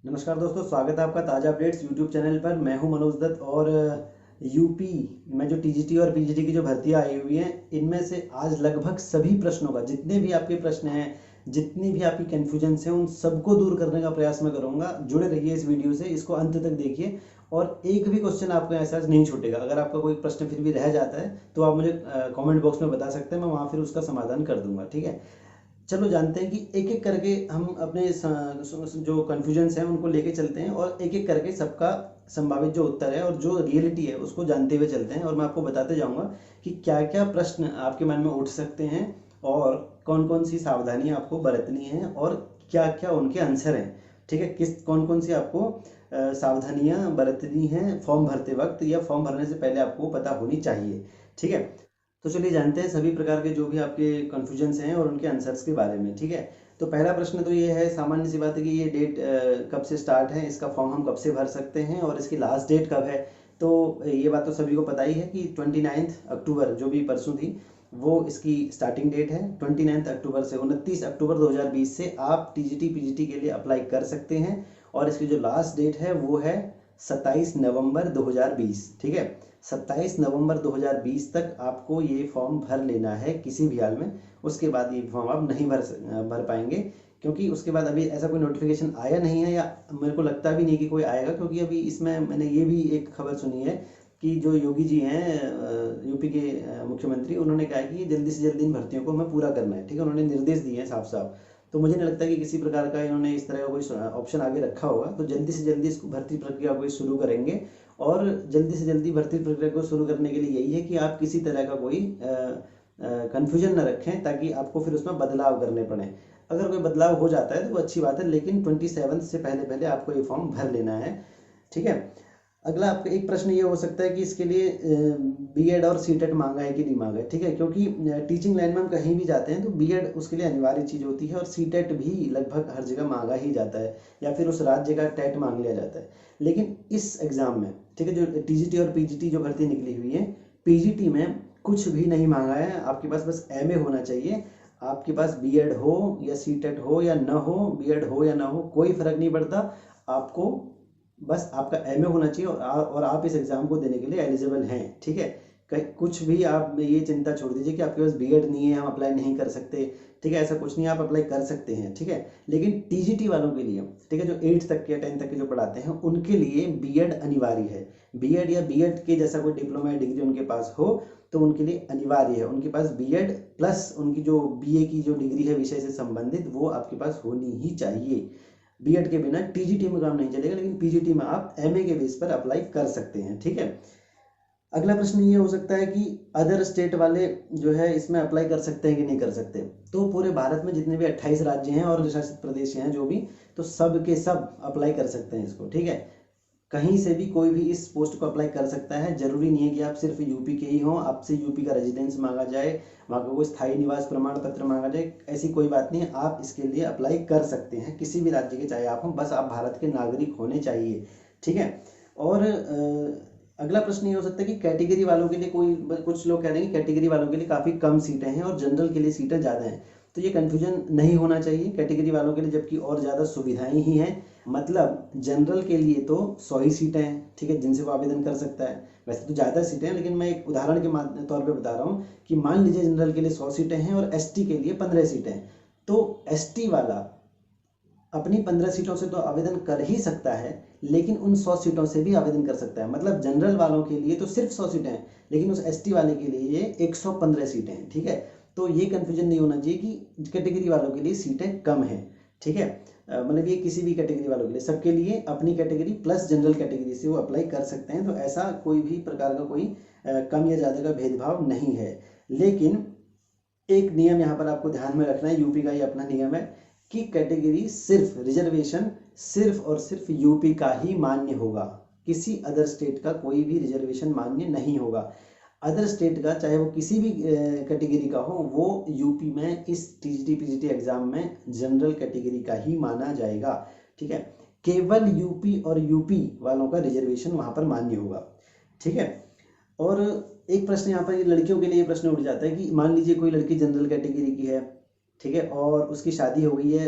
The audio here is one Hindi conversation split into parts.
नमस्कार दोस्तों, स्वागत है आपका ताज़ा अपडेट्स यूट्यूब चैनल पर। मैं हूं मनोज दत्त और यूपी में जो टीजीटी और पीजीटी की जो भर्तियां आई हुई हैं, इनमें से आज लगभग सभी प्रश्नों का, जितने भी आपके प्रश्न हैं, जितनी भी आपकी कन्फ्यूजन्स हैं, उन सबको दूर करने का प्रयास मैं करूंगा। जुड़े रहिए इस वीडियो से, इसको अंत तक देखिए और एक भी क्वेश्चन आपको ऐसा नहीं छूटेगा। अगर आपका कोई प्रश्न फिर भी रह जाता है तो आप मुझे कमेंट बॉक्स में बता सकते हैं, मैं वहाँ फिर उसका समाधान कर दूंगा। ठीक है, चलो जानते हैं कि एक एक करके हम अपने जो कन्फ्यूजन्स हैं उनको लेके चलते हैं और एक एक करके सबका संभावित जो उत्तर है और जो रियलिटी है उसको जानते हुए चलते हैं। और मैं आपको बताते जाऊंगा कि क्या क्या प्रश्न आपके मन में उठ सकते हैं और कौन कौन सी सावधानियां आपको बरतनी है और क्या क्या उनके आंसर हैं। ठीक है, किस कौन कौन सी आपको सावधानियां बरतनी हैं फॉर्म भरते वक्त या फॉर्म भरने से पहले आपको पता होनी चाहिए। ठीक है, तो चलिए जानते हैं सभी प्रकार के जो भी आपके कन्फ्यूजन्स हैं और उनके आंसर्स के बारे में। ठीक है, तो पहला प्रश्न तो ये है, सामान्य सी बात है कि ये डेट कब से स्टार्ट है, इसका फॉर्म हम कब से भर सकते हैं और इसकी लास्ट डेट कब है। तो ये बात तो सभी को पता ही है कि 29 अक्टूबर जो भी परसों थी वो इसकी स्टार्टिंग डेट है। 29 अक्टूबर से 29 अक्टूबर 2020 से आप टीजीटी पीजीटी के लिए अप्लाई कर सकते हैं और इसकी जो लास्ट डेट है वो है 27 नवंबर 2020। ठीक है, 27 नवंबर 2020 तक आपको ये फॉर्म भर लेना है किसी भी हाल में। उसके बाद ये फॉर्म आप नहीं भर पाएंगे, क्योंकि उसके बाद अभी ऐसा कोई नोटिफिकेशन आया नहीं है या मेरे को लगता भी नहीं कि कोई आएगा। क्योंकि अभी इसमें मैंने ये भी एक खबर सुनी है कि जो योगी जी हैं यूपी के मुख्यमंत्री, उन्होंने कहा है कि जल्दी से जल्दी इन भर्तियों को हमें पूरा करना है। ठीक है, उन्होंने निर्देश दिए हैं साफ साफ। तो मुझे नहीं लगता कि किसी प्रकार का इन्होंने इस तरह का कोई ऑप्शन आगे रखा होगा। तो जल्दी से जल्दी इस भर्ती प्रक्रिया को शुरू करेंगे और जल्दी से जल्दी भर्ती प्रक्रिया को शुरू करने के लिए यही है कि आप किसी तरह का कोई कन्फ्यूजन न रखें ताकि आपको फिर उसमें बदलाव करने पड़े। अगर कोई बदलाव हो जाता है तो वो अच्छी बात है, लेकिन 27 से पहले पहले आपको ये फॉर्म भर लेना है। ठीक है, अगला आपका एक प्रश्न ये हो सकता है कि इसके लिए बीएड और सीटेट मांगा है कि नहीं मांगा है। ठीक है, क्योंकि टीचिंग लाइन में हम कहीं भी जाते हैं तो बीएड उसके लिए अनिवार्य चीज़ होती है और सीटेट भी लगभग हर जगह मांगा ही जाता है या फिर उस राज्य का टेट मांग लिया जाता है। लेकिन इस एग्ज़ाम में, ठीक है, जो टीजीटी और पीजीटी जो भर्ती निकली हुई है, पीजीटी में कुछ भी नहीं मांगा है। आपके पास बस एमए होना चाहिए। आपके पास बीएड हो या सीटेट हो या ना हो, बीएड हो या ना हो, कोई फर्क नहीं पड़ता। आपको बस आपका एमए होना चाहिए और आप इस एग्ज़ाम को देने के लिए एलिजिबल हैं। ठीक है, कुछ भी आप ये चिंता छोड़ दीजिए कि आपके पास बीएड नहीं है, हम अप्लाई नहीं कर सकते। ठीक है, ऐसा कुछ नहीं, आप अप्लाई कर सकते हैं। ठीक है, लेकिन टीजीटी वालों के लिए, ठीक है, जो 8th तक के 10th तक के जो पढ़ाते हैं उनके लिए बीएड अनिवार्य है। बीएड या बीएड के जैसा कोई डिप्लोमा या डिग्री उनके पास हो तो उनके लिए अनिवार्य है। उनके पास बीएड प्लस उनकी जो बीए की जो डिग्री है विषय से संबंधित, वो आपके पास होनी ही चाहिए। बीएड के बिना टीजीटी में काम नहीं चलेगा, लेकिन पीजीटी में आप एमए के बेस पर अप्लाई कर सकते हैं। ठीक है, अगला प्रश्न ये हो सकता है कि अदर स्टेट वाले जो है इसमें अप्लाई कर सकते हैं कि नहीं कर सकते। तो पूरे भारत में जितने भी 28 राज्य हैं और केंद्र शासित प्रदेश हैं जो भी, तो सब के सब अप्लाई कर सकते हैं इसको। ठीक है, कहीं से भी कोई भी इस पोस्ट को अप्लाई कर सकता है। जरूरी नहीं है कि आप सिर्फ यूपी के ही हों, आपसे यूपी का रेजिडेंस मांगा जाए, वहाँ का कोई स्थायी निवास प्रमाण पत्र मांगा जाए, ऐसी कोई बात नहीं है। आप इसके लिए अप्लाई कर सकते हैं किसी भी राज्य के, चाहे आप हों, बस आप भारत के नागरिक होने चाहिए। ठीक है, और अगला प्रश्न ये हो सकता है कि कैटेगरी वालों के लिए कोई, कुछ लोग कह रहे हैं कि कैटेगरी वालों के लिए काफ़ी कम सीटें हैं और जनरल के लिए सीटें ज़्यादा हैं। तो ये कन्फ्यूजन नहीं होना चाहिए कैटेगरी वालों के लिए, जबकि और ज़्यादा सुविधाएं ही हैं। मतलब जनरल के लिए तो 100 ही सीटें हैं, ठीक है, जिनसे वो आवेदन कर सकता है। वैसे तो ज़्यादा सीटें हैं, लेकिन मैं एक उदाहरण के तौर पे बता रहा हूँ कि मान लीजिए जनरल के लिए 100 सीटें हैं और एसटी के लिए 15 सीटें हैं। तो एसटी वाला अपनी 15 सीटों से तो आवेदन कर ही सकता है, लेकिन उन 100 सीटों से भी आवेदन कर सकता है। मतलब जनरल वालों के लिए तो सिर्फ 100 सीटें हैं, लेकिन उस एसटी वाले के लिए ये 115 सीटें हैं। ठीक है, तो ये कन्फ्यूजन नहीं होना चाहिए कि कैटेगरी वालों के लिए सीटें कम हैं। ठीक है, मतलब ये किसी भी कैटेगरी वालों के लिए, सबके लिए अपनी कैटेगरी प्लस जनरल कैटेगरी से वो अप्लाई कर सकते हैं। तो ऐसा कोई भी प्रकार का कोई कम या ज़्यादा का भेदभाव नहीं है। लेकिन एक नियम यहाँ पर आपको ध्यान में रखना है, यूपी का ही अपना नियम है कि कैटेगरी सिर्फ रिजर्वेशन सिर्फ और सिर्फ यूपी का ही मान्य होगा। किसी अदर स्टेट का कोई भी रिजर्वेशन मान्य नहीं होगा। अदर स्टेट का, चाहे वो किसी भी कैटेगरी का हो, वो यूपी में इस टीजीटी पीजीटी एग्जाम में जनरल कैटेगरी का ही माना जाएगा। ठीक है, केवल यूपी और यूपी वालों का रिजर्वेशन वहाँ पर मान्य होगा। ठीक है, और एक प्रश्न यहाँ पर लड़कियों के लिए प्रश्न उठ जाता है कि मान लीजिए कोई लड़की जनरल कैटेगरी की है, ठीक है, और उसकी शादी हो गई है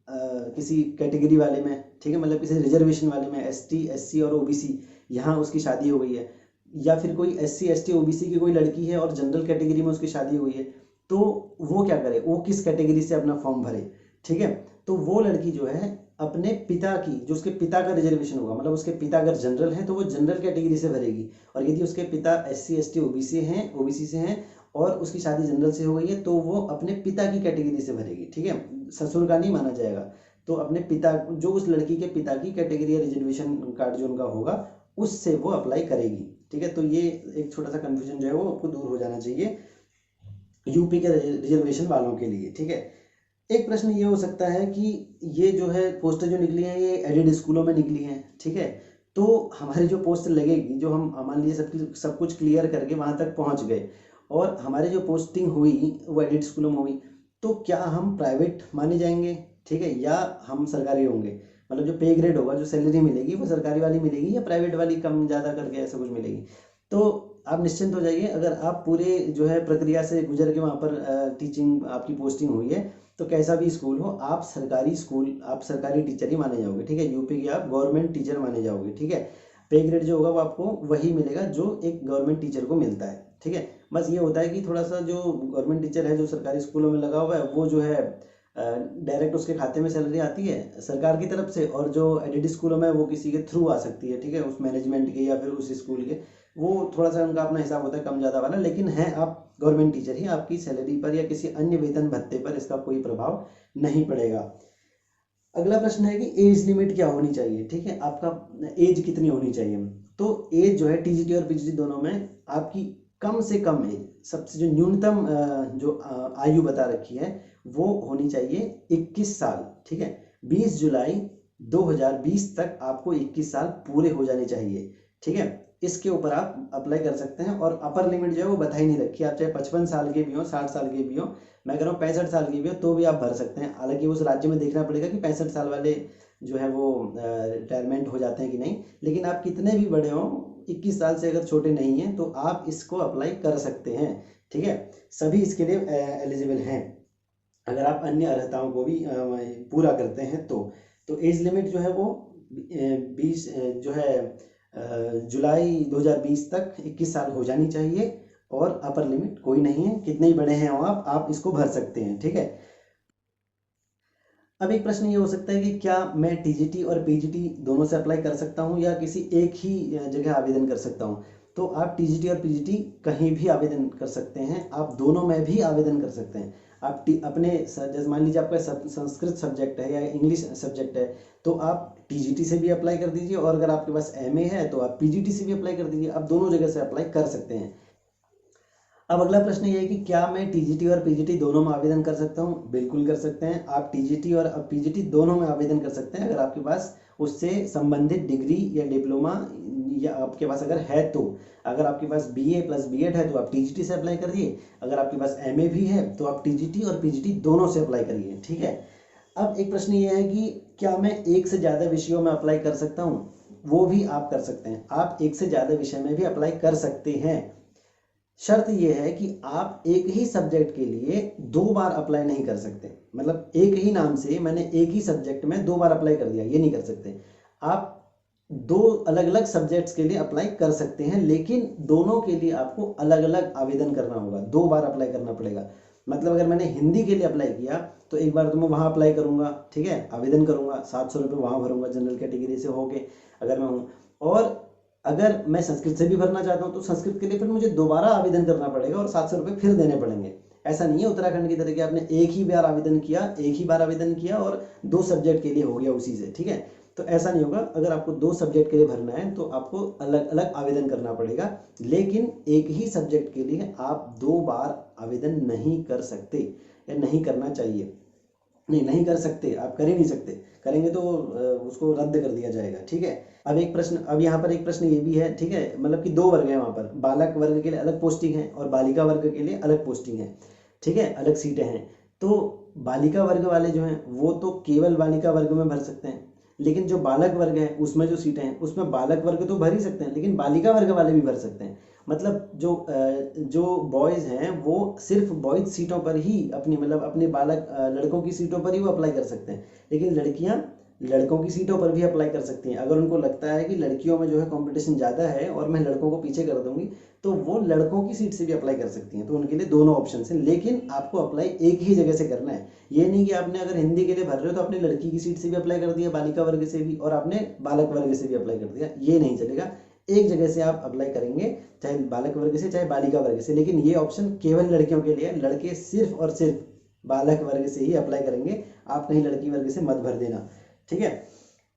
किसी कैटेगरी वाले में, ठीक है, मतलब किसी रिजर्वेशन वाले में ST SC और OBC यहाँ उसकी शादी हो गई है, या फिर कोई SC ST OBC की कोई लड़की है और जनरल कैटेगरी में उसकी शादी हुई है, तो वो क्या करे, वो किस कैटेगरी से अपना फॉर्म भरे, ठीक है। तो वो लड़की जो है अपने पिता की, जो उसके पिता का रिजर्वेशन होगा, मतलब उसके पिता अगर जनरल है तो वो जनरल कैटेगरी से भरेगी, और यदि उसके पिता SC ST OBC से हैं और उसकी शादी जनरल से हो गई है तो वो अपने पिता की कैटेगरी से भरेगी, ठीक है, ससुर का नहीं माना जाएगा। तो अपने पिता, जो उस लड़की के पिता की कैटेगरी या रिजर्वेशन कार्ड जो उनका होगा उससे वो अप्लाई करेगी, ठीक है। तो ये एक छोटा सा कन्फ्यूजन जो है वो आपको दूर हो जाना चाहिए यूपी के रिजर्वेशन वालों के लिए, ठीक है। एक प्रश्न ये हो सकता है कि ये जो है पोस्टर जो निकली हैं ये एडेड स्कूलों में निकली हैं, ठीक है, तो हमारी जो पोस्टर लगेगी, जो हम मान लीजिए सब कुछ क्लियर करके वहाँ तक पहुँच गए और हमारी जो पोस्टिंग हुई वो एडेड स्कूलों में हुई, तो क्या हम प्राइवेट माने जाएंगे, ठीक है, या हम सरकारी होंगे, मतलब जो पे ग्रेड होगा, जो सैलरी मिलेगी वो सरकारी वाली मिलेगी या प्राइवेट वाली कम ज़्यादा करके ऐसा कुछ मिलेगी। तो आप निश्चिंत हो जाइए, अगर आप पूरे जो है प्रक्रिया से गुजर के वहाँ पर टीचिंग आपकी पोस्टिंग हुई है तो कैसा भी स्कूल हो, आप सरकारी टीचर ही माने जाओगे, ठीक है, यूपी के आप गवर्नमेंट टीचर माने जाओगे, ठीक है। पे ग्रेड जो होगा वो आपको वही मिलेगा जो एक गवर्नमेंट टीचर को मिलता है, ठीक है। बस ये होता है कि थोड़ा सा जो गवर्नमेंट टीचर है जो सरकारी स्कूलों में लगा हुआ है वो जो है डायरेक्ट उसके खाते में सैलरी आती है सरकार की तरफ से, और जो एडेड स्कूलों में वो किसी के थ्रू आ सकती है, ठीक है, उस मैनेजमेंट के या फिर उस स्कूल के, वो थोड़ा सा उनका अपना हिसाब होता है कम ज़्यादा वाला, लेकिन है आप गवर्नमेंट टीचर ही, आपकी सैलरी पर या किसी अन्य वेतन भत्ते पर इसका कोई प्रभाव नहीं पड़ेगा। अगला प्रश्न है कि एज लिमिट क्या होनी चाहिए, ठीक है, आपका एज कितनी होनी चाहिए। तो एज जो है टीजीटी और पीजीटी दोनों में आपकी कम से कम एज, सबसे जो न्यूनतम जो आयु बता रखी है वो होनी चाहिए 21 साल, ठीक है। 20 जुलाई 2020 तक आपको 21 साल पूरे हो जाने चाहिए, ठीक है। इसके ऊपर आप अप्लाई कर सकते हैं, और अपर लिमिट जो है वो बता ही नहीं रखी, आप चाहे 55 साल के भी हो, 60 साल के भी हो, मैं कह रहा हूँ 65 साल की भी हो तो भी आप भर सकते हैं। हालांकि उस राज्य में देखना पड़ेगा कि 65 साल वाले जो है वो रिटायरमेंट हो जाते हैं कि नहीं, लेकिन आप कितने भी बड़े हों 21 साल से अगर छोटे नहीं हैं तो आप इसको अप्लाई कर सकते हैं, ठीक है। सभी इसके लिए एलिजिबल हैं अगर आप अन्य अर्हताओं को भी पूरा करते हैं तो एज लिमिट जो है वो 20 जो है जुलाई 2020 तक 21 साल हो जानी चाहिए, और अपर लिमिट कोई नहीं है, कितने ही बड़े हैं आप इसको भर सकते हैं, ठीक है। अब एक प्रश्न ये हो सकता है कि क्या मैं टीजीटी और पीजीटी दोनों से अप्लाई कर सकता हूँ या किसी एक ही जगह आवेदन कर सकता हूँ। तो आप टीजीटी और पीजीटी कहीं भी आवेदन कर सकते हैं, आप दोनों में भी आवेदन कर सकते हैं। आप अपने जैसे मान लीजिए आपका संस्कृत सब्जेक्ट है या इंग्लिश सब्जेक्ट है तो आप टीजीटी से भी अप्लाई कर दीजिए, और अगर आपके पास एमए है तो आप पीजीटी से भी अप्लाई कर दीजिए, आप दोनों जगह से अप्लाई कर सकते हैं। अब अगला प्रश्न ये है कि क्या मैं टीजीटी और पीजीटी दोनों में आवेदन कर सकता हूँ। बिल्कुल कर सकते हैं, आप टीजीटी और पीजीटी दोनों में आवेदन कर सकते हैं अगर आपके पास उससे संबंधित डिग्री या डिप्लोमा या आपके पास अगर है तो। अगर आपके पास बीए प्लस बीएड है तो आप टीजीटी से अप्लाई करिए, अगर आपके पास एमए भी है तो आप टीजीटी और पीजीटी दोनों से अप्लाई करिए, ठीक है। अब एक प्रश्न ये है कि क्या मैं एक से ज़्यादा विषयों में अप्लाई कर सकता हूँ। वो भी आप कर सकते हैं, आप एक से ज़्यादा विषय में भी अप्लाई कर सकते हैं। शर्त यह है कि आप एक ही सब्जेक्ट के लिए 2 बार अप्लाई नहीं कर सकते, मतलब एक ही नाम से मैंने एक ही सब्जेक्ट में 2 बार अप्लाई कर दिया, ये नहीं कर सकते। आप 2 अलग अलग सब्जेक्ट्स के लिए अप्लाई कर सकते हैं, लेकिन दोनों के लिए आपको अलग अलग आवेदन करना होगा, 2 बार अप्लाई करना पड़ेगा। मतलब अगर मैंने हिंदी के लिए अप्लाई किया तो एक बार तो मैं वहाँ अप्लाई करूँगा, ठीक है, आवेदन करूँगा, 700 रुपये वहाँ भरूँगा जनरल कैटेगरी से होके अगर मैं हूँ, और अगर मैं संस्कृत से भी भरना चाहता हूँ तो संस्कृत के लिए फिर मुझे दोबारा आवेदन करना पड़ेगा और 700 रुपये फिर देने पड़ेंगे। ऐसा नहीं है उत्तराखंड की तरह कि आपने एक ही बार आवेदन किया और 2 सब्जेक्ट के लिए हो गया उसी से, ठीक है। तो ऐसा नहीं होगा, अगर आपको 2 सब्जेक्ट के लिए भरना है तो आपको अलग अलग आवेदन करना पड़ेगा, लेकिन एक ही सब्जेक्ट के लिए आप 2 बार आवेदन नहीं कर सकते या नहीं करना चाहिए। नहीं कर सकते, आप कर ही नहीं सकते, करेंगे तो उसको रद्द कर दिया जाएगा, ठीक है। अब यहाँ पर एक प्रश्न ये भी है, ठीक है, मतलब कि 2 वर्ग हैं वहाँ पर, बालक वर्ग के लिए अलग पोस्टिंग है और बालिका वर्ग के लिए अलग पोस्टिंग है, ठीक है, अलग सीटें हैं। तो बालिका वर्ग वाले जो हैं वो तो केवल बालिका वर्ग में भर सकते हैं, लेकिन जो बालक वर्ग है उसमें जो सीटें हैं उसमें बालक वर्ग तो भर ही सकते हैं, लेकिन बालिका वर्ग वाले भी भर सकते हैं। मतलब जो बॉयज़ हैं वो सिर्फ बॉयज़ सीटों पर ही अपनी मतलब अपने बालक लड़कों की सीटों पर ही वो अप्लाई कर सकते हैं, लेकिन लड़कियां लड़कों की सीटों पर भी अप्लाई कर सकती हैं। अगर उनको लगता है कि लड़कियों में जो है कंपटीशन ज़्यादा है और मैं लड़कों को पीछे कर दूंगी, तो वो लड़कों की सीट से भी अप्लाई कर सकती हैं। तो उनके लिए दोनों ऑप्शन हैं, लेकिन आपको अप्लाई एक ही जगह से करना है। ये नहीं कि आपने अगर हिंदी के लिए भर रहे हो तो आपने लड़की की सीट से भी अप्लाई कर दिया, बालिका वर्ग से भी, और आपने बालक वर्ग से भी अप्लाई कर दिया, ये नहीं चलेगा। एक जगह से आप अप्लाई करेंगे, चाहे बालक वर्ग से चाहे बालिका वर्ग से, लेकिन ये ऑप्शन केवल लड़कियों के लिए है। लड़के सिर्फ और सिर्फ बालक वर्ग से ही अप्लाई करेंगे, आप कहीं लड़की वर्ग से मत भर देना, ठीक है।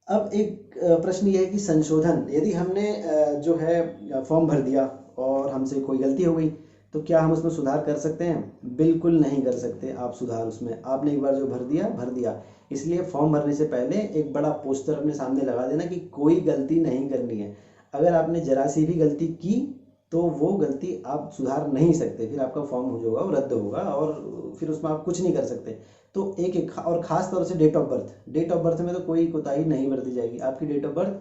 अब एक प्रश्न ये है कि संशोधन, यदि हमने जो है फॉर्म भर दिया और हमसे कोई गलती हो गई, तो क्या हम उसमें सुधार कर सकते हैं? बिल्कुल नहीं कर सकते आप सुधार उसमें। आपने एक बार जो भर दिया। इसलिए फॉर्म भरने से पहले एक बड़ा पोस्टर अपने सामने लगा देना कि कोई गलती नहीं करनी है। अगर आपने जरा सी भी गलती की तो वो गलती आप सुधार नहीं सकते, फिर आपका फॉर्म हो जाएगा, वो रद्द होगा और फिर उसमें आप कुछ नहीं कर सकते। तो एक और ख़ास तौर से डेट ऑफ बर्थ में तो कोई कोताही नहीं बरती जाएगी। आपकी डेट ऑफ बर्थ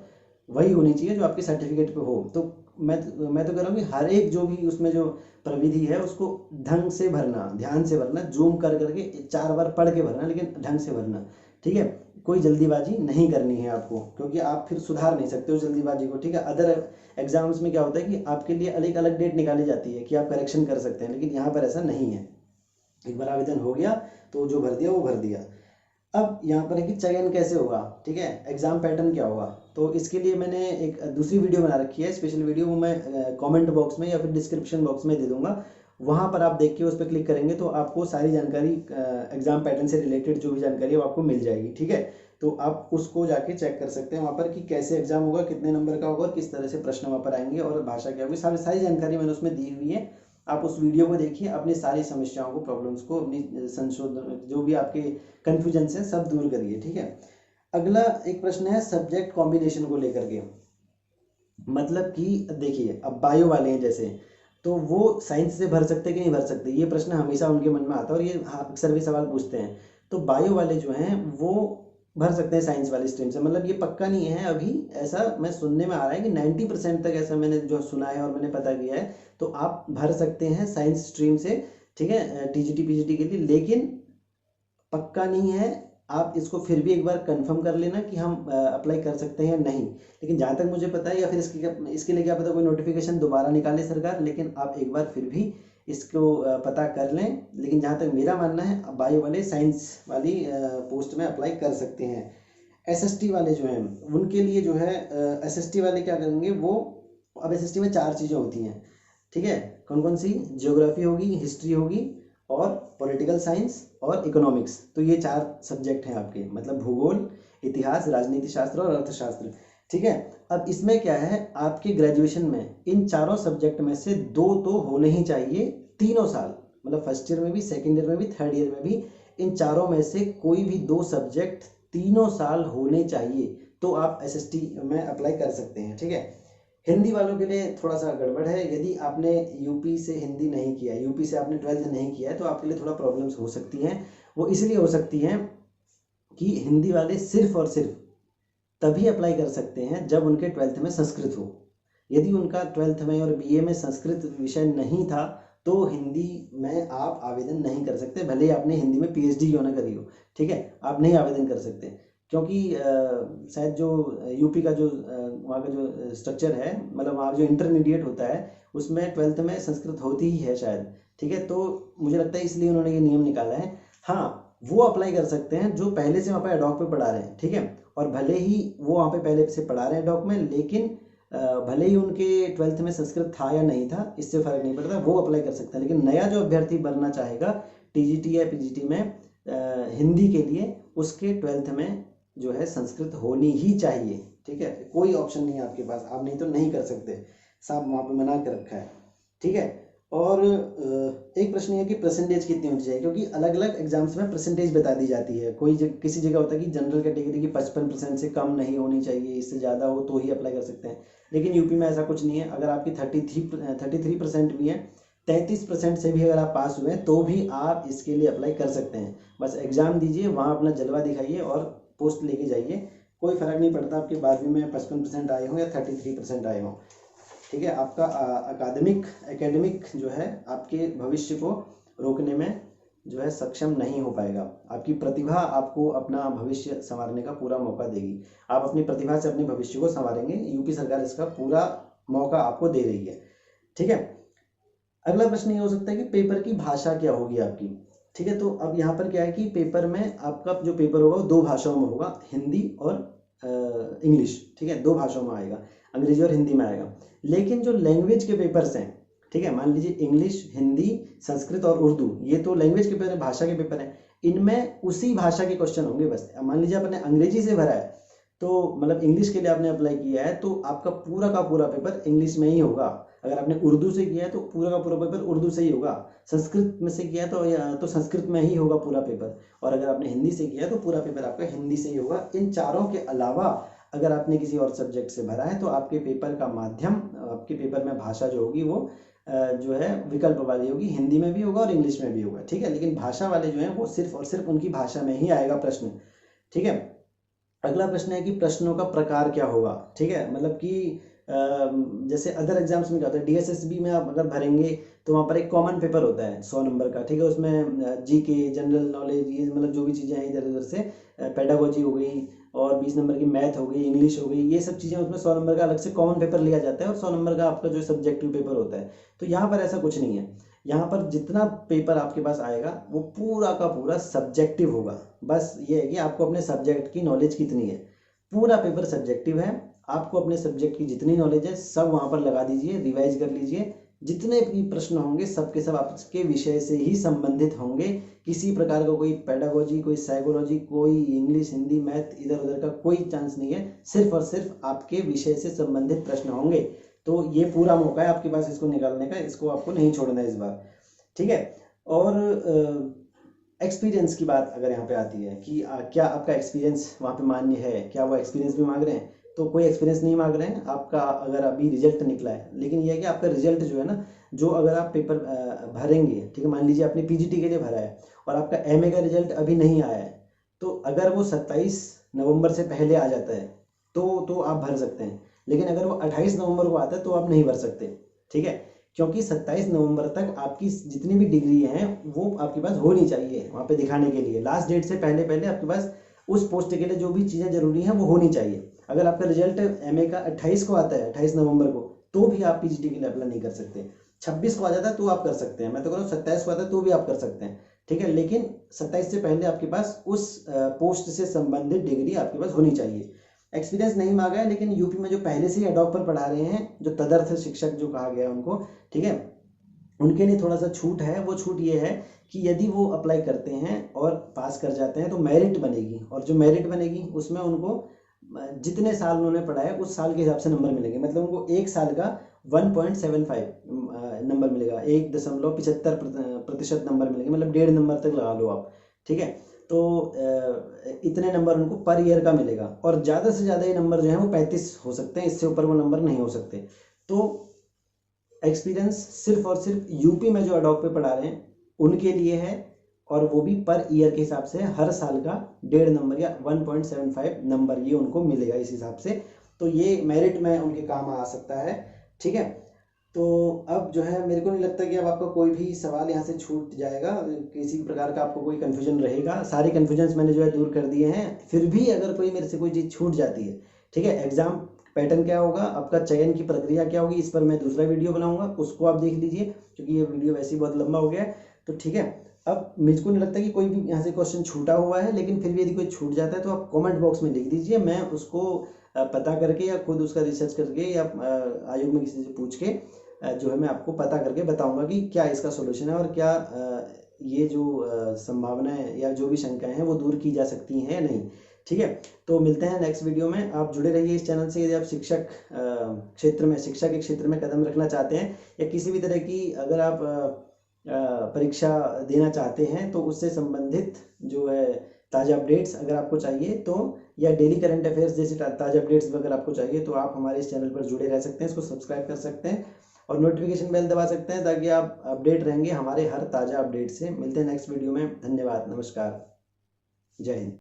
वही होनी चाहिए जो आपके सर्टिफिकेट पे हो। तो मैं तो कह रहा हूँ कि हर एक जो भी उसमें जो प्रविधि है उसको ढंग से भरना, ध्यान से भरना, जूम कर करके 4 बार पढ़ के भरना, लेकिन ढंग से भरना, ठीक है। कोई जल्दीबाजी नहीं करनी है आपको, क्योंकि आप फिर सुधार नहीं सकते हो जल्दीबाजी को, ठीक है। अदर एग्जाम्स में क्या होता है कि आपके लिए अलग अलग डेट निकाली जाती है कि आप करेक्शन कर सकते हैं, लेकिन यहाँ पर ऐसा नहीं है। एक बार आवेदन हो गया तो जो भर दिया वो भर दिया। अब यहाँ पर है कि चयन कैसे होगा, ठीक है, एग्जाम पैटर्न क्या होगा। तो इसके लिए मैंने एक दूसरी वीडियो बना रखी है, स्पेशल वीडियो, वो मैं कमेंट बॉक्स में या फिर डिस्क्रिप्शन बॉक्स में दे दूंगा। वहाँ पर आप देख के उस पर क्लिक करेंगे तो आपको सारी जानकारी, एग्जाम पैटर्न से रिलेटेड जो भी जानकारी है वो आपको मिल जाएगी, ठीक है। तो आप उसको जाके चेक कर सकते हैं वहाँ पर कि कैसे एग्जाम होगा, कितने नंबर का होगा और किस तरह से प्रश्न वहाँ पर आएंगे और भाषा क्या होगी, सारी जानकारी मैंने उसमें दी हुई है। आप उस वीडियो को देखिए, अपनी सारी समस्याओं को, प्रॉब्लम्स को, अपनी संशोधन, जो भी आपके कन्फ्यूजन है सब दूर करिए, ठीक है। अगला एक प्रश्न है सब्जेक्ट कॉम्बिनेशन को लेकर के। मतलब कि देखिए, अब बायो वाले हैं जैसे, तो वो साइंस से भर सकते कि नहीं भर सकते, ये प्रश्न हमेशा उनके मन में आता है और ये अक्सर भी सवाल पूछते हैं। तो बायो वाले जो हैं वो भर सकते हैं साइंस वाली स्ट्रीम से। मतलब ये पक्का नहीं है अभी, ऐसा मैं सुनने में आ रहा है कि 90% तक ऐसा मैंने जो सुना है और मैंने पता किया है, तो आप भर सकते हैं साइंस स्ट्रीम से, ठीक है, टीजीटी पीजीटी के लिए। लेकिन पक्का नहीं है, आप इसको फिर भी एक बार कंफर्म कर लेना कि हम अप्लाई कर सकते हैं या नहीं। लेकिन जहाँ तक मुझे पता है, या फिर इसके लिए क्या पता कोई नोटिफिकेशन दोबारा निकाले सरकार, लेकिन आप एक बार फिर भी इसको पता कर लें। लेकिन जहाँ तक मेरा मानना है, बायो वाले साइंस वाली पोस्ट में अप्लाई कर सकते हैं। एसएसटी वाले जो हैं उनके लिए जो है, एसएसटी वाले क्या करेंगे वो, अब एसएसटी में 4 चीज़ें होती हैं, ठीक है। कौन कौन सी? ज्योग्राफी होगी, हिस्ट्री होगी और पॉलिटिकल साइंस और इकोनॉमिक्स। तो ये 4 सब्जेक्ट हैं आपके, मतलब भूगोल, इतिहास, राजनीति शास्त्र और अर्थशास्त्र, ठीक है। अब इसमें क्या है, आपके ग्रेजुएशन में इन चारों सब्जेक्ट में से 2 तो होने ही चाहिए तीनों साल, मतलब फर्स्ट ईयर में भी, सेकेंड ईयर में भी, थर्ड ईयर में भी। इन चारों में से कोई भी 2 सब्जेक्ट तीनों साल होने चाहिए, तो आप एसएसटी में अप्लाई कर सकते हैं, ठीक है। हिंदी वालों के लिए थोड़ा सा गड़बड़ है। यदि आपने यूपी से हिंदी नहीं किया है, यूपी से आपने 12th नहीं किया है, तो आपके लिए थोड़ा प्रॉब्लम्स हो सकती हैं। वो इसलिए हो सकती हैं कि हिंदी वाले सिर्फ और सिर्फ तभी अप्लाई कर सकते हैं जब उनके 12th में संस्कृत हो। यदि उनका 12th में और बीए में संस्कृत विषय नहीं था तो हिंदी में आप आवेदन नहीं कर सकते, भले ही आपने हिंदी में पीएचडी क्यों ना करी हो, ठीक है, आप नहीं आवेदन कर सकते। क्योंकि शायद जो यूपी का जो वहाँ का जो स्ट्रक्चर है, मतलब वहाँ जो इंटरमीडिएट होता है उसमें 12th में संस्कृत होती ही है शायद, ठीक है। तो मुझे लगता है इसलिए उन्होंने ये नियम निकाला है। हाँ, वो अप्लाई कर सकते हैं जो पहले से वहाँ पे एडॉक पे पढ़ा रहे हैं, ठीक है। और भले ही वो वहाँ पे पहले से पढ़ा रहे हैं एडॉक में, लेकिन भले ही उनके 12th में संस्कृत था या नहीं था, इससे फ़र्क नहीं पड़ता, वो अप्लाई कर सकता है। लेकिन नया जो अभ्यर्थी बनना चाहेगा टीजीटी या पीजीटी में हिंदी के लिए, उसके 12th में जो है संस्कृत होनी ही चाहिए, ठीक है। कोई ऑप्शन नहीं है आपके पास, आप नहीं तो नहीं कर सकते, साहब वहाँ पे मना कर रखा है, ठीक है। और एक प्रश्न ये है कि परसेंटेज कितनी होनी चाहिए, क्योंकि अलग अलग एग्जाम्स में परसेंटेज बता दी जाती है। किसी जगह होता है कि जनरल कैटेगरी की 55% से कम नहीं होनी चाहिए, इससे ज़्यादा हो तो ही अप्लाई कर सकते हैं। लेकिन यूपी में ऐसा कुछ नहीं है। अगर आपकी 33% भी है, 33% से भी अगर आप पास हुए हैं तो भी आप इसके लिए अप्लाई कर सकते हैं। बस एग्ज़ाम दीजिए, वहाँ अपना जलवा दिखाइए और पोस्ट लेके जाइए। कोई फ़र्क नहीं पड़ता आपके 12वीं में 55% आए हों या 33% आए हों, ठीक है। आपका एकेडमिक जो है आपके भविष्य को रोकने में जो है सक्षम नहीं हो पाएगा। आपकी प्रतिभा आपको अपना भविष्य संवारने का पूरा मौका देगी। आप अपनी प्रतिभा से अपने भविष्य को संवारेंगे, यूपी सरकार इसका पूरा मौका आपको दे रही है। ठीक है, अगला प्रश्न ये हो सकता है कि पेपर की भाषा क्या होगी आपकी। ठीक है, तो अब यहाँ पर क्या है कि पेपर में आपका जो पेपर होगा वो 2 भाषाओं में होगा, हिंदी और इंग्लिश। ठीक है, 2 भाषाओं में आएगा, अंग्रेजी और हिंदी में आएगा। लेकिन जो लैंग्वेज के पेपर्स हैं, ठीक है, मान लीजिए इंग्लिश, हिंदी, संस्कृत और उर्दू, ये तो लैंग्वेज के पेपर है, भाषा के पेपर हैं। इनमें उसी भाषा के क्वेश्चन होंगे बस। मान लीजिए आपने अंग्रेजी से भरा है, तो मतलब इंग्लिश के लिए आपने अप्लाई किया है, तो आपका पूरा का पूरा पेपर इंग्लिश में ही होगा। अगर आपने उर्दू से किया है तो पूरा का पूरा पेपर उर्दू से ही होगा। संस्कृत में से किया है तो संस्कृत में ही होगा पूरा पेपर। और अगर आपने हिंदी से किया है तो पूरा पेपर आपका हिंदी से ही होगा। इन चारों के अलावा अगर आपने किसी और सब्जेक्ट से भरा है तो आपके पेपर का माध्यम, आपके पेपर में भाषा जो होगी वो जो है विकल्प वाली होगी, हिंदी में भी होगा और इंग्लिश में भी होगा। ठीक है, लेकिन भाषा वाले जो हैं वो सिर्फ और सिर्फ उनकी भाषा में ही आएगा प्रश्न। ठीक है, अगला प्रश्न है कि प्रश्नों का प्रकार क्या होगा। ठीक है, मतलब कि जैसे अदर एग्जाम्स में क्या होता है, डीएसएसबी में आप अगर भरेंगे तो वहाँ पर एक कॉमन पेपर होता है 100 नंबर का। ठीक है, उसमें जीके, जनरल नॉलेज, ये मतलब जो भी चीज़ें हैं इधर उधर से, पेडागोजी हो गई और 20 नंबर की मैथ हो गई, इंग्लिश हो गई, ये सब चीज़ें उसमें 100 नंबर का अलग से कॉमन पेपर लिया जाता है और 100 नंबर का आपका जो सब्जेक्टिव पेपर होता है। तो यहाँ पर ऐसा कुछ नहीं है। यहाँ पर जितना पेपर आपके पास आएगा वो पूरा का पूरा सब्जेक्टिव होगा। बस ये है कि आपको अपने सब्जेक्ट की नॉलेज कितनी है। पूरा पेपर सब्जेक्टिव है, आपको अपने सब्जेक्ट की जितनी नॉलेज है सब वहाँ पर लगा दीजिए, रिवाइज कर लीजिए। जितने भी प्रश्न होंगे सब के सब आपके विषय से ही संबंधित होंगे। किसी प्रकार का कोई पेडागोजी, कोई साइकोलॉजी, कोई इंग्लिश, हिंदी, मैथ इधर उधर का कोई चांस नहीं है। सिर्फ और सिर्फ आपके विषय से संबंधित प्रश्न होंगे। तो ये पूरा मौका है आपके पास इसको निकालने का, इसको आपको नहीं छोड़ना है इस बार। ठीक है, और एक्सपीरियंस की बात अगर यहाँ पे आती है कि क्या आपका एक्सपीरियंस वहाँ पे मान्य है, क्या वो एक्सपीरियंस भी मांग रहे हैं, तो कोई एक्सपीरियंस नहीं मांग रहे हैं आपका। अगर अभी रिजल्ट निकला है, लेकिन ये है कि आपका रिजल्ट जो है ना, जो अगर आप पेपर भरेंगे, ठीक है, मान लीजिए आपने पीजीटी के लिए भरा है और आपका एमए का रिजल्ट अभी नहीं आया है, तो अगर वो 27 नवंबर से पहले आ जाता है तो आप भर सकते हैं। लेकिन अगर वो 28 नवंबर को आता है तो आप नहीं भर सकते। ठीक है, क्योंकि 27 नवंबर तक आपकी जितनी भी डिग्री हैं वो आपके पास होनी चाहिए वहाँ पे दिखाने के लिए। लास्ट डेट से पहले पहले आपके पास उस पोस्ट के लिए जो भी चीज़ें जरूरी हैं वो होनी चाहिए। अगर आपका रिजल्ट एमए का 28 को आता है, 28 नवंबर को, तो भी आप पीजीटी के लिए अप्लाई नहीं कर सकते। 26 को आ जाता है तो आप कर सकते हैं, मैं तो कह रहा हूँ 27 को आता है तो भी आप कर सकते हैं। ठीक है, लेकिन 27 से पहले आपके पास उस पोस्ट से संबंधित डिग्री आपके पास होनी चाहिए। एक्सपीरियंस नहीं मांगा है, लेकिन यूपी में जो पहले से ही एडॉक पर पढ़ा रहे हैं, जो तदर्थ शिक्षक जो कहा गया है उनको, ठीक है, उनके लिए थोड़ा सा छूट है। वो छूट ये है कि यदि वो अप्लाई करते हैं और पास कर जाते हैं तो मेरिट बनेगी, और जो मेरिट बनेगी उसमें उनको जितने साल उन्होंने पढ़ा है उस साल के हिसाब से नंबर मिलेंगे। मतलब उनको एक साल का 1.75 नंबर मिलेगा, 1.75% नंबर मिलेंगे, मतलब 1.5 नंबर तक लगा लो आप। ठीक है, तो इतने नंबर उनको पर ईयर का मिलेगा, और ज़्यादा से ज़्यादा ये नंबर जो है वो 35 हो सकते हैं, इससे ऊपर वो नंबर नहीं हो सकते। तो एक्सपीरियंस सिर्फ और सिर्फ यूपी में जो एडॉक पे पढ़ा रहे हैं उनके लिए है, और वो भी पर ईयर के हिसाब से हर साल का 1.5 नंबर या 1.75 नंबर ये उनको मिलेगा इस हिसाब से। तो ये मेरिट में उनके काम आ सकता है। ठीक है, तो अब जो है मेरे को नहीं लगता कि अब आपका कोई भी सवाल यहाँ से छूट जाएगा, किसी प्रकार का आपको कोई कन्फ्यूजन रहेगा। सारी कन्फ्यूजन्स मैंने जो है दूर कर दिए हैं। फिर भी अगर कोई मेरे से कोई चीज़ छूट जाती है, ठीक है, एग्जाम पैटर्न क्या होगा, आपका चयन की प्रक्रिया क्या होगी, इस पर मैं दूसरा वीडियो बनाऊंगा, उसको आप देख लीजिए, क्योंकि ये वीडियो वैसे ही बहुत लंबा हो गया है। तो ठीक है, अब मुझको नहीं लगता कि कोई भी यहाँ से क्वेश्चन छूटा हुआ है, लेकिन फिर भी यदि कोई छूट जाता है तो आप कमेंट बॉक्स में लिख दीजिए, मैं उसको पता करके या खुद उसका रिसर्च करके या आयोग में किसी से पूछ के जो है मैं आपको पता करके बताऊंगा कि क्या इसका सोल्यूशन है, और क्या ये जो संभावनाएं या जो भी शंकाएं हैं वो दूर की जा सकती हैं या नहीं। ठीक है, तो मिलते हैं नेक्स्ट वीडियो में। आप जुड़े रहिए इस चैनल से। यदि आप शिक्षक क्षेत्र में, शिक्षा के क्षेत्र में कदम रखना चाहते हैं, या किसी भी तरह की अगर आप परीक्षा देना चाहते हैं तो उससे संबंधित जो है ताज़ा अपडेट्स अगर आपको चाहिए तो, या डेली करंट अफेयर्स जैसे ताज़ा अपडेट्स अगर आपको चाहिए, तो आप हमारे इस चैनल पर जुड़े रह सकते हैं। इसको सब्सक्राइब कर सकते हैं और नोटिफिकेशन बेल दबा सकते हैं, ताकि आप अपडेट रहेंगे हमारे हर ताज़ा अपडेट से। मिलते हैं नेक्स्ट वीडियो में। धन्यवाद, नमस्कार, जय हिंद।